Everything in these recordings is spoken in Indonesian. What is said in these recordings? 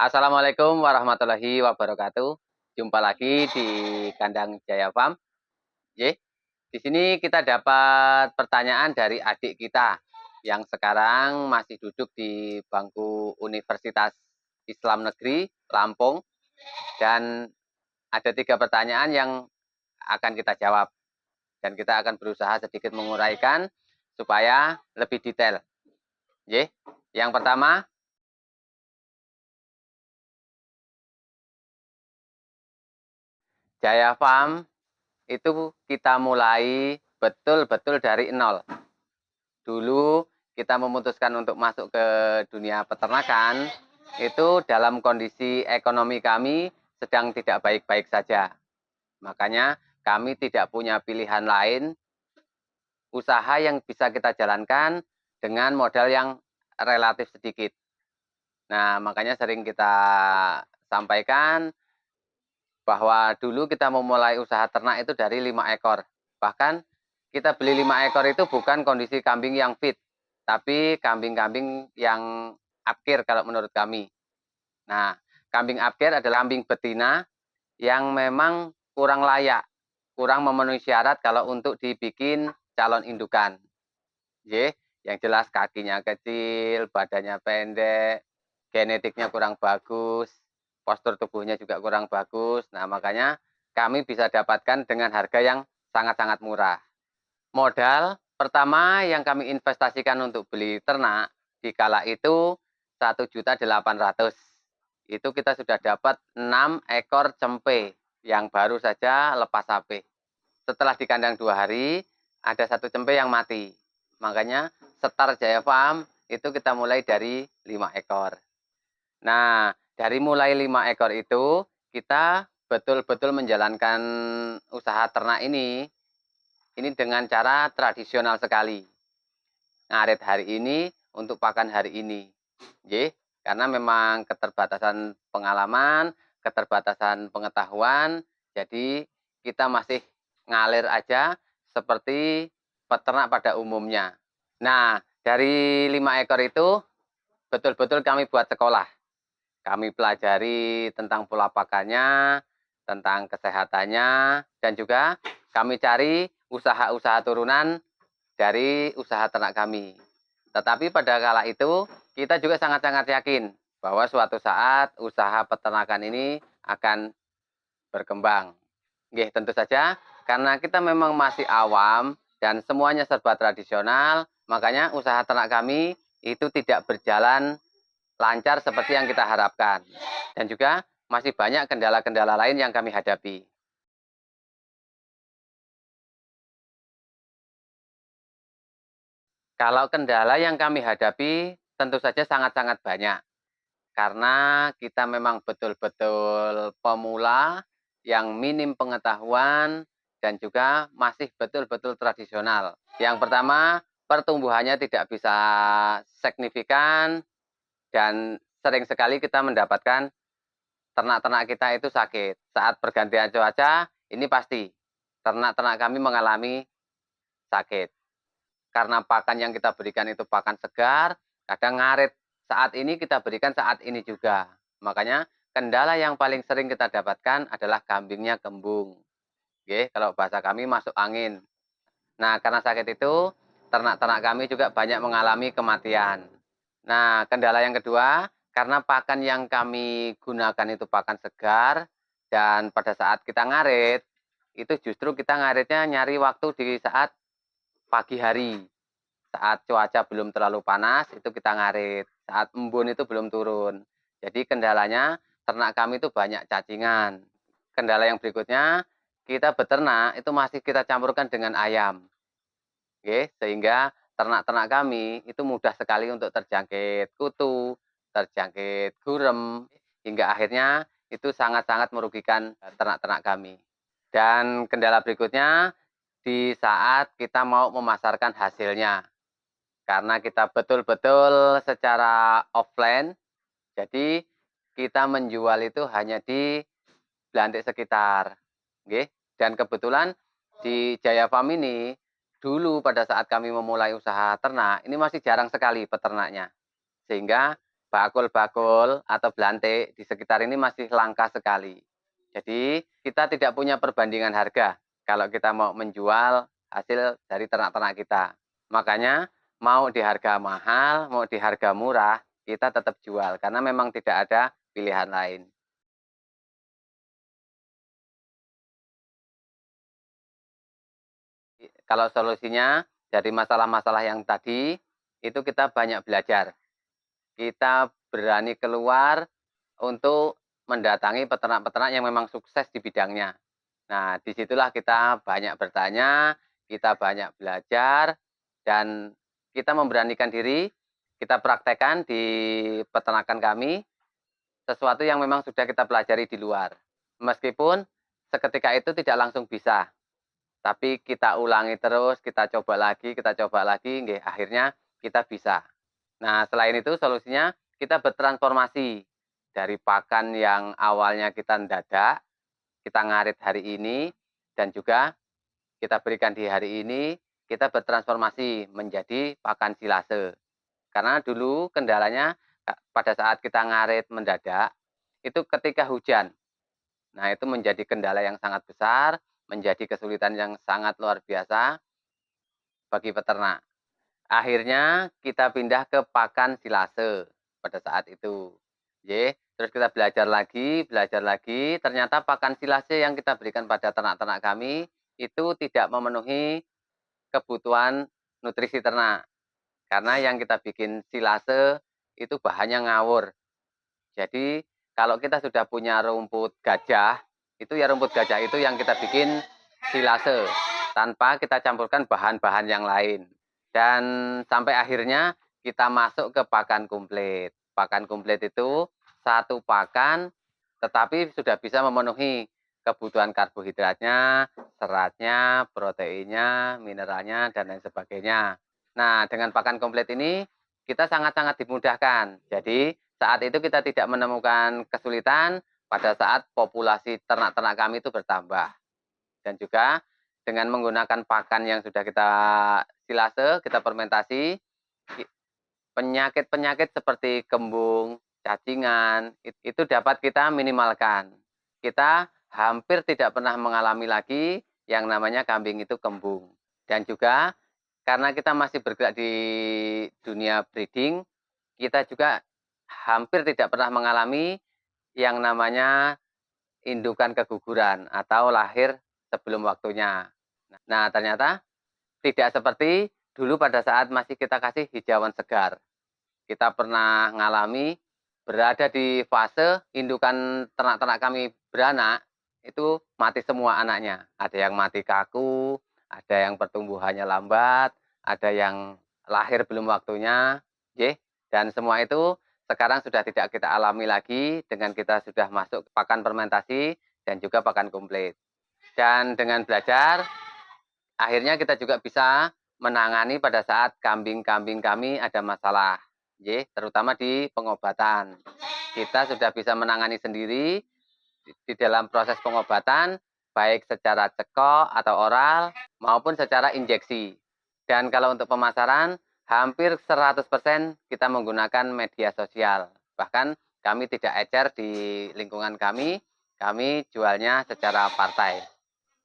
Assalamualaikum warahmatullahi wabarakatuh. Jumpa lagi di kandang Jaya Farm. Ye, di sini kita dapat pertanyaan dari adik kita yang sekarang masih duduk di bangku Universitas Islam Negeri Lampung, dan ada 3 pertanyaan yang akan kita jawab, dan kita akan berusaha sedikit menguraikan supaya lebih detail. Ye, yang pertama, Jaya Farm itu kita mulai betul-betul dari nol. Dulu kita memutuskan untuk masuk ke dunia peternakan itu dalam kondisi ekonomi kami sedang tidak baik-baik saja. Makanya kami tidak punya pilihan lain usaha yang bisa kita jalankan dengan modal yang relatif sedikit. Nah, makanya sering kita sampaikan bahwa dulu kita memulai usaha ternak itu dari 5 ekor. Bahkan kita beli 5 ekor itu bukan kondisi kambing yang fit, tapi kambing-kambing yang apkir kalau menurut kami. Nah, kambing apkir adalah kambing betina yang memang kurang layak, kurang memenuhi syarat kalau untuk dibikin calon indukan. Yang jelas kakinya kecil, badannya pendek, genetiknya kurang bagus, postur tubuhnya juga kurang bagus. Nah, makanya kami bisa dapatkan dengan harga yang sangat-sangat murah. Modal pertama yang kami investasikan untuk beli ternak di kala itu 1.800.000. Itu kita sudah dapat 6 ekor cempe yang baru saja lepas sapi. Setelah di kandang 2 hari, ada 1 cempe yang mati. Makanya setar Jaya Farm itu kita mulai dari 5 ekor. Nah, dari mulai 5 ekor itu, kita betul-betul menjalankan usaha ternak ini dengan cara tradisional sekali. Ngarit hari ini untuk pakan hari ini. Karena memang keterbatasan pengalaman, keterbatasan pengetahuan, jadi kita masih ngalir aja seperti peternak pada umumnya. Nah, dari 5 ekor itu betul-betul kami buat sekolah. Kami pelajari tentang pola pakannya, tentang kesehatannya, dan juga kami cari usaha-usaha turunan dari usaha ternak kami. Tetapi pada kala itu kita juga sangat-sangat yakin bahwa suatu saat usaha peternakan ini akan berkembang. Tentu saja karena kita memang masih awam dan semuanya serba tradisional, makanya usaha ternak kami itu tidak berjalan lancar seperti yang kita harapkan. Dan juga masih banyak kendala-kendala lain yang kami hadapi. Kalau kendala yang kami hadapi tentu saja sangat-sangat banyak. Karena kita memang betul-betul pemula yang minim pengetahuan dan juga masih betul-betul tradisional. Yang pertama, pertumbuhannya tidak bisa signifikan dan sering sekali kita mendapatkan ternak-ternak kita itu sakit. Saat pergantian cuaca, ini pasti ternak-ternak kami mengalami sakit. Karena pakan yang kita berikan itu pakan segar, kadang ngarit. Saat ini kita berikan saat ini juga. Makanya kendala yang paling sering kita dapatkan adalah kambingnya kembung. Kalau bahasa kami masuk angin. Nah, karena sakit itu, ternak-ternak kami juga banyak mengalami kematian. Nah, kendala yang kedua, karena pakan yang kami gunakan itu pakan segar, dan pada saat kita ngarit, itu justru kita ngaritnya nyari waktu di saat pagi hari. Saat cuaca belum terlalu panas, itu kita ngarit. Saat embun itu belum turun. Jadi kendalanya, ternak kami itu banyak cacingan. Kendala yang berikutnya, kita beternak itu masih kita campurkan dengan ayam. Sehingga ternak-ternak kami itu mudah sekali untuk terjangkit kutu, terjangkit gurem, hingga akhirnya itu sangat-sangat merugikan ternak-ternak kami. Dan kendala berikutnya, di saat kita mau memasarkan hasilnya. Karena kita betul-betul secara offline, jadi kita menjual itu hanya di Belantik sekitar. Dan kebetulan di Jaya Farm ini, dulu pada saat kami memulai usaha ternak, ini masih jarang sekali peternaknya. Sehingga bakul-bakul atau belantik di sekitar ini masih langka sekali. Jadi kita tidak punya perbandingan harga kalau kita mau menjual hasil dari ternak-ternak kita. Makanya mau di harga mahal, mau di harga murah, kita tetap jual karena memang tidak ada pilihan lain. Kalau solusinya dari masalah-masalah yang tadi, itu kita banyak belajar. Kita berani keluar untuk mendatangi peternak-peternak yang memang sukses di bidangnya. Nah, disitulah kita banyak bertanya, kita banyak belajar, dan kita memberanikan diri, kita praktekkan di peternakan kami, sesuatu yang memang sudah kita pelajari di luar. Meskipun seketika itu tidak langsung bisa, tapi kita ulangi terus, kita coba lagi, nggih, akhirnya kita bisa. Nah, selain itu solusinya kita bertransformasi dari pakan yang awalnya kita dadak, kita ngarit hari ini, dan juga kita berikan di hari ini, kita bertransformasi menjadi pakan silase. Karena dulu kendalanya pada saat kita ngarit mendadak, itu ketika hujan. Nah, itu menjadi kendala yang sangat besar, menjadi kesulitan yang sangat luar biasa bagi peternak. Akhirnya kita pindah ke pakan silase pada saat itu. Terus kita belajar lagi, ternyata pakan silase yang kita berikan pada ternak-ternak kami itu tidak memenuhi kebutuhan nutrisi ternak. Karena yang kita bikin silase itu bahannya ngawur. Jadi kalau kita sudah punya rumput gajah, itu ya rumput gajah itu yang kita bikin silase tanpa kita campurkan bahan-bahan yang lain. Dan sampai akhirnya kita masuk ke pakan komplit. Pakan komplit itu satu pakan tetapi sudah bisa memenuhi kebutuhan karbohidratnya, seratnya, proteinnya, mineralnya, dan lain sebagainya. Nah, dengan pakan komplit ini kita sangat-sangat dimudahkan. Jadi saat itu kita tidak menemukan kesulitan pada saat populasi ternak-ternak kami itu bertambah. Dan juga dengan menggunakan pakan yang sudah kita silase, kita fermentasi, penyakit-penyakit seperti kembung, cacingan, itu dapat kita minimalkan. Kita hampir tidak pernah mengalami lagi yang namanya kambing itu kembung. Dan juga karena kita masih bergerak di dunia breeding, kita juga hampir tidak pernah mengalami yang namanya indukan keguguran atau lahir sebelum waktunya. Nah, ternyata tidak seperti dulu pada saat masih kita kasih hijauan segar. Kita pernah mengalami berada di fase indukan ternak-ternak kami beranak, itu mati semua anaknya. Ada yang mati kaku, ada yang pertumbuhannya lambat, ada yang lahir belum waktunya, dan semua itu sekarang sudah tidak kita alami lagi dengan kita sudah masuk pakan fermentasi dan juga pakan komplit. Dan dengan belajar, akhirnya kita juga bisa menangani pada saat kambing-kambing kami ada masalah, terutama di pengobatan. Kita sudah bisa menangani sendiri di dalam proses pengobatan, baik secara cekok atau oral maupun secara injeksi. Dan kalau untuk pemasaran, hampir 100% kita menggunakan media sosial. Bahkan kami tidak ecer di lingkungan kami jualnya secara partai.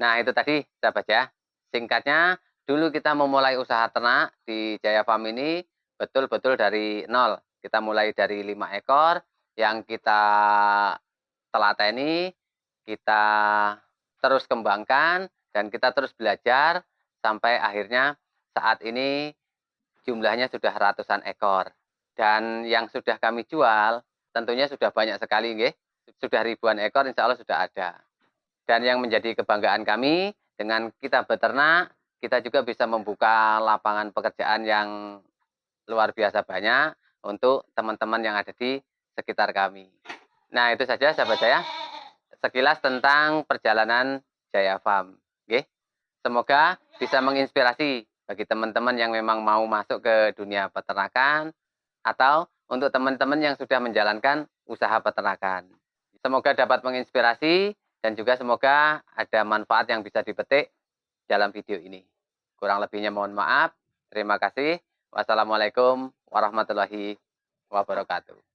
Nah, itu tadi, sahabat ya. Singkatnya, dulu kita memulai usaha ternak di Jaya Farm ini betul-betul dari nol. Kita mulai dari 5 ekor yang kita telateni, kita terus kembangkan, dan kita terus belajar sampai akhirnya saat ini jumlahnya sudah ratusan ekor. Dan yang sudah kami jual tentunya sudah banyak sekali, nggih. Sudah ribuan ekor, insya Allah sudah ada. Dan yang menjadi kebanggaan kami, dengan kita beternak, kita juga bisa membuka lapangan pekerjaan yang luar biasa banyak untuk teman-teman yang ada di sekitar kami. Nah, itu saja sahabat saya, sekilas tentang perjalanan Jaya Farm. Oke? Semoga bisa menginspirasi bagi teman-teman yang memang mau masuk ke dunia peternakan atau untuk teman-teman yang sudah menjalankan usaha peternakan. Semoga dapat menginspirasi dan juga semoga ada manfaat yang bisa dipetik dalam video ini. Kurang lebihnya mohon maaf. Terima kasih. Wassalamualaikum warahmatullahi wabarakatuh.